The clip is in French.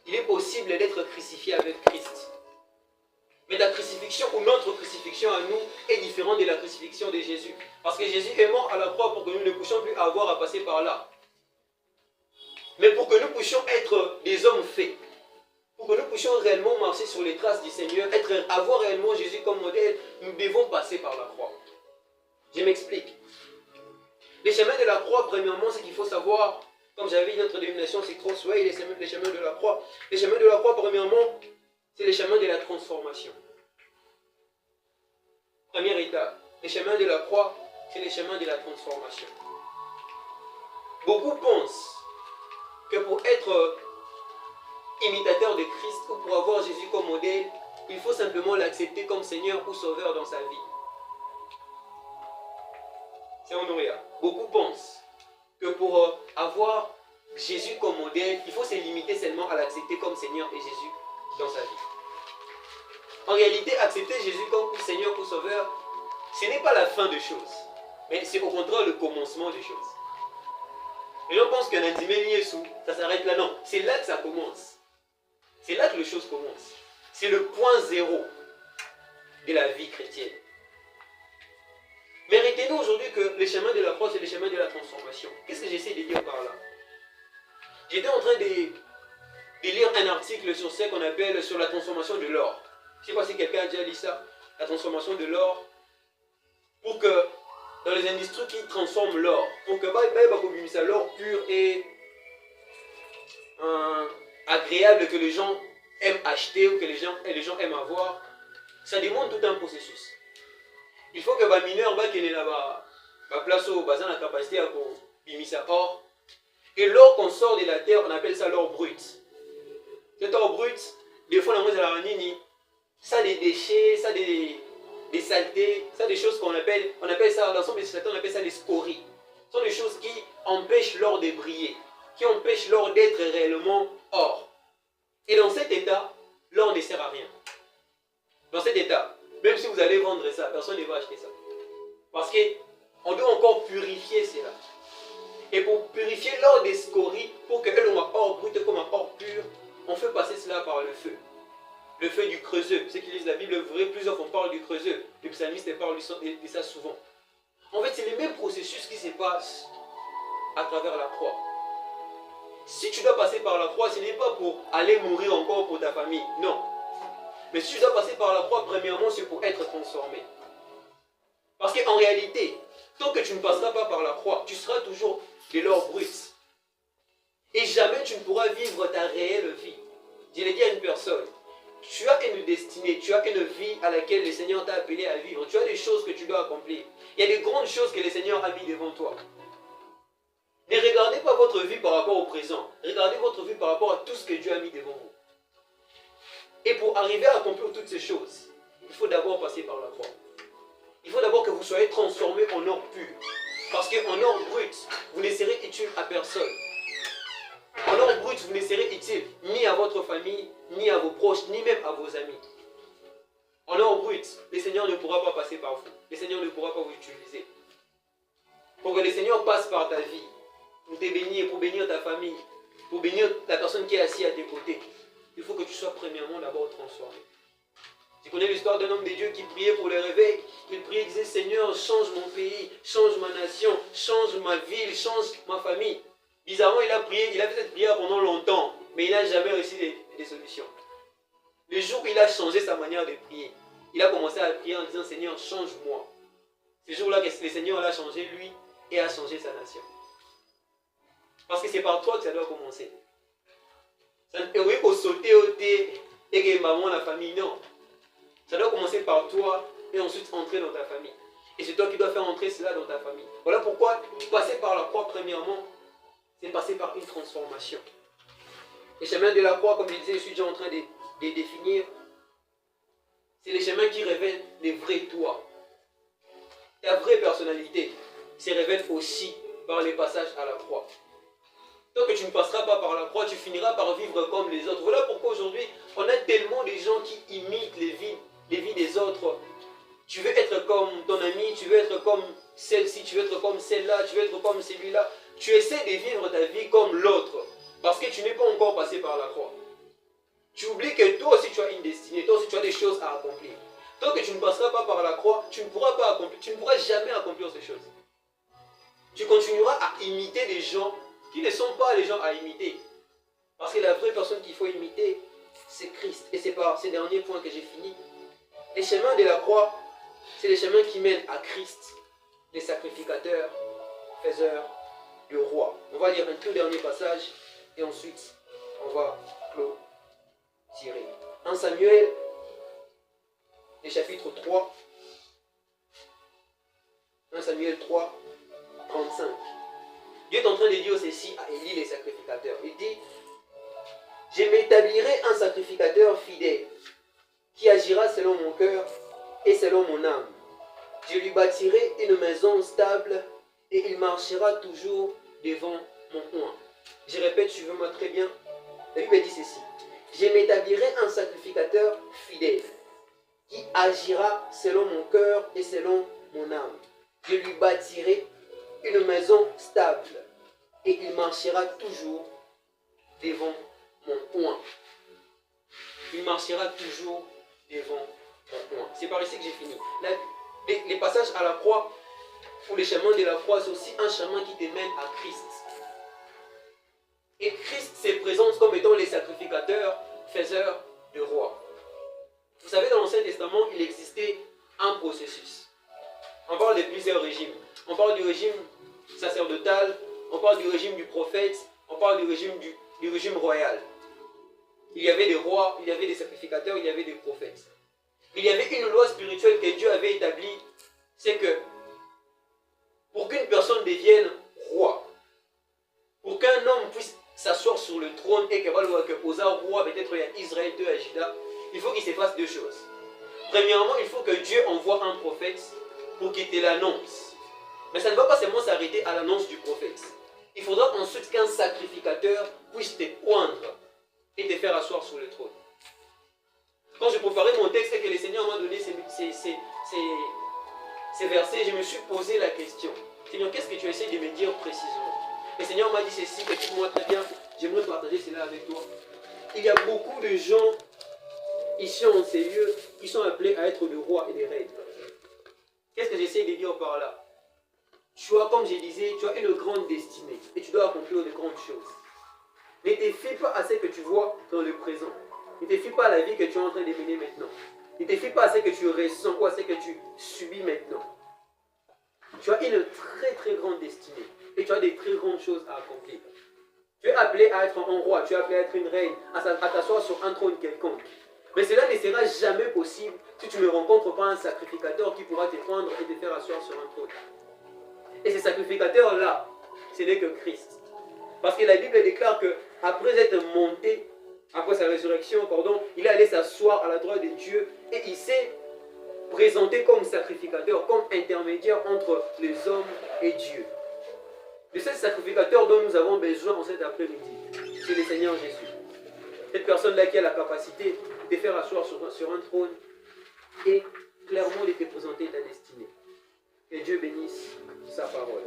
Il est possible d'être crucifié avec Christ. Mais la crucifixion ou notre crucifixion à nous est différente de la crucifixion de Jésus. Parce que Jésus est mort à la croix pour que nous ne puissions plus avoir à passer par là. Mais pour que nous puissions être des hommes faits, pour que nous puissions réellement marcher sur les traces du Seigneur, avoir réellement Jésus comme modèle, nous devons passer par la croix. Je m'explique. Les chemins de la croix, premièrement, c'est qu'il faut savoir, comme j'avais dit, notre dénomination, c'est Crossway, les chemins de la croix. Les chemins de la croix, premièrement, c'est les chemins de la transformation. Première étape, les chemins de la croix, c'est les chemins de la transformation. Beaucoup pensent que pour être imitateur de Christ ou pour avoir Jésus comme modèle, il faut simplement l'accepter comme Seigneur ou Sauveur dans sa vie. C'est Honoria. Beaucoup pensent que pour avoir Jésus comme modèle, il faut se limiter seulement à l'accepter comme Seigneur et Jésus dans sa vie. En réalité, accepter Jésus comme Seigneur ou Sauveur, ce n'est pas la fin des choses, mais c'est au contraire le commencement des choses. Et on pense qu'un intimé Yesu, ça s'arrête là. Non, c'est là que ça commence. C'est là que les choses commencent. C'est le point zéro de la vie chrétienne. Mais retenez aujourd'hui que les chemins de la croix, c'est les chemins de la transformation. Qu'est-ce que j'essaie de dire par là? J'étais en train de lire un article sur ce qu'on appelle sur la transformation de l'or. Je ne sais pas si quelqu'un a déjà lu ça. La transformation de l'or. Pour que, dans les industries qui transforment l'or, pour que l'or pur et agréable que les gens aiment acheter ou que les gens aiment avoir, ça demande tout un processus. Il faut que les mineurs qui sont place au bazar la capacité à bimisa or. Et l'or qu'on sort de la terre, on appelle ça l'or brut. Cet or brut, des fois, ça a des déchets, ça a des saletés, ça a des choses qu'on appelle ça, dans l'ensemble des saletés, on appelle ça les scories. Ce sont des choses qui empêchent l'or de briller, qui empêchent l'or d'être réellement or. Et dans cet état, l'or ne sert à rien. Dans cet état, même si vous allez vendre ça, personne ne va acheter ça. Parce qu'on doit encore purifier cela. Et pour purifier l'or des scories, pour qu'elle soit or brut comme un or pur, on fait passer cela par le feu. Le feu du creuseux. Ceux qui lisent la Bible, vous verrez plusieurs fois on parle du creuseux. Le psalmiste parle de ça souvent. En fait, c'est le même processus qui se passe à travers la croix. Si tu dois passer par la croix, ce n'est pas pour aller mourir encore pour ta famille. Non. Mais si tu dois passer par la croix, premièrement, c'est pour être transformé. Parce qu'en réalité, tant que tu ne passeras pas par la croix, tu seras toujours de l'or brut. Et jamais tu ne pourras vivre ta réelle vie. Je l'ai dit à une personne, tu as une destinée, tu as une vie à laquelle le Seigneur t'a appelé à vivre. Tu as des choses que tu dois accomplir. Il y a des grandes choses que le Seigneur a mis devant toi. Ne regardez pas votre vie par rapport au présent. Regardez votre vie par rapport à tout ce que Dieu a mis devant vous. Et pour arriver à accomplir toutes ces choses, il faut d'abord passer par la croix. Il faut d'abord que vous soyez transformés en or pur. Parce qu'en or brut, vous ne serez utile à personne. En or brut, vous ne serez utile ni à votre famille, ni à vos proches, ni même à vos amis. En or brut, le Seigneur ne pourra pas passer par vous. Le Seigneur ne pourra pas vous utiliser. Pour que le Seigneur passe par ta vie, pour te bénir, pour bénir ta famille, pour bénir la personne qui est assise à tes côtés, il faut que tu sois premièrement d'abord transformé. Tu connais l'histoire d'un homme de Dieu qui priait pour le réveil. Il priait et disait, Seigneur, change mon pays, change ma nation, change ma ville, change ma famille. Bizarrement, il a prié, il a fait cette prière pendant longtemps, mais il n'a jamais reçu des solutions. Le jour où il a changé sa manière de prier, il a commencé à prier en disant, Seigneur, change-moi. Ce jour-là, le Seigneur l'a changé lui et a changé sa nation. Parce que c'est par toi que ça doit commencer. Oui, pour sauter au thé et que maman, la famille, non. Ça doit commencer par toi et ensuite entrer dans ta famille. Et c'est toi qui dois faire entrer cela dans ta famille. Voilà pourquoi passer par la croix, premièrement, c'est passer par une transformation. Les chemins de la croix, comme je disais, je suis déjà en train de définir, c'est les chemins qui révèlent les vrais toi. Ta vraie personnalité se révèle aussi par les passages à la croix. Tant que tu ne passeras pas par la croix, tu finiras par vivre comme les autres. Voilà pourquoi aujourd'hui, on a tellement de gens qui imitent les vies des autres. Tu veux être comme ton ami, tu veux être comme celle-ci, tu veux être comme celle-là, tu veux être comme celui-là. Tu essaies de vivre ta vie comme l'autre, parce que tu n'es pas encore passé par la croix. Tu oublies que toi aussi tu as une destinée, toi aussi tu as des choses à accomplir. Tant que tu ne passeras pas par la croix, tu ne pourras pas accomplir, tu ne pourras jamais accomplir ces choses. Tu continueras à imiter des gens qui ne sont pas les gens à imiter. Parce que la vraie personne qu'il faut imiter, c'est Christ. Et c'est par ces derniers points que j'ai fini. Les chemins de la croix, c'est les chemins qui mènent à Christ, les sacrificateurs, faiseurs du roi. On va lire un tout dernier passage et ensuite on va clôturer. 1 Samuel, le chapitre 3. 1 Samuel 3, 35. Dieu est en train de dire ceci à Élie, les sacrificateurs. Il dit, je m'établirai un sacrificateur fidèle qui agira selon mon cœur et selon mon âme. Je lui bâtirai une maison stable et il marchera toujours devant mon oint. Je répète, suivez-moi très bien. La Bible dit ceci. Je m'établirai un sacrificateur fidèle qui agira selon mon cœur et selon mon âme. Je lui bâtirai une maison stable et il marchera toujours devant mon oint. Il marchera toujours devant mon oint. C'est par ici que j'ai fini. Les passages à la croix, ou les chemins de la croix, c'est aussi un chemin qui te mène à Christ. Et Christ se présente comme étant les sacrificateurs, faiseurs de roi. Vous savez, dans l'Ancien Testament, il existait un processus. On parle de plusieurs régimes. On parle du régime sacerdotal, on parle du régime du prophète, on parle du régime royal. Il y avait des rois, il y avait des sacrificateurs, il y avait des prophètes. Il y avait une loi spirituelle que Dieu avait établie, c'est que pour qu'une personne devienne roi, pour qu'un homme puisse s'asseoir sur le trône et que posa roi, peut-être il y a Israël, à Juda, il faut qu'il se fasse deux choses. Premièrement, il faut que Dieu envoie un prophète pour qu'il te l'annonce. Mais ça ne va pas seulement s'arrêter à l'annonce du prophète. Il faudra ensuite qu'un sacrificateur puisse te oindre et te faire asseoir sur le trône. Quand je préparais mon texte et que le Seigneur m'a donné ces versets, je me suis posé la question. Seigneur, qu'est-ce que tu essaies de me dire précisément? Le Seigneur m'a dit ceci, écoute-moi très bien, j'aimerais partager cela avec toi. Il y a beaucoup de gens ici en ces lieux qui sont appelés à être des rois et des reines. Qu'est-ce que j'essaie de dire par là? Tu as, comme je disais, tu as une grande destinée et tu dois accomplir de grandes choses. Ne te fie pas à ce que tu vois dans le présent. Ne te fie pas à la vie que tu es en train de mener maintenant. Ne te fie pas à ce que tu ressens ou à ce que tu subis maintenant. Tu as une très très grande destinée et tu as des très grandes choses à accomplir. Tu es appelé à être un roi, tu es appelé à être une reine, à t'asseoir sur un trône quelconque. Mais cela ne sera jamais possible si tu ne rencontres pas un sacrificateur qui pourra te prendre et te faire asseoir sur un trône. Et ce sacrificateur-là, ce n'est que Christ. Parce que la Bible déclare qu'après être monté, après sa résurrection, il est allé s'asseoir à la droite de Dieu et il s'est présenté comme sacrificateur, comme intermédiaire entre les hommes et Dieu. De ce sacrificateur dont nous avons besoin en cet après-midi, c'est le Seigneur Jésus. Cette personne-là qui a la capacité de faire asseoir sur un trône et clairement de te présenter ta destinée. Que Dieu bénisse sa parole.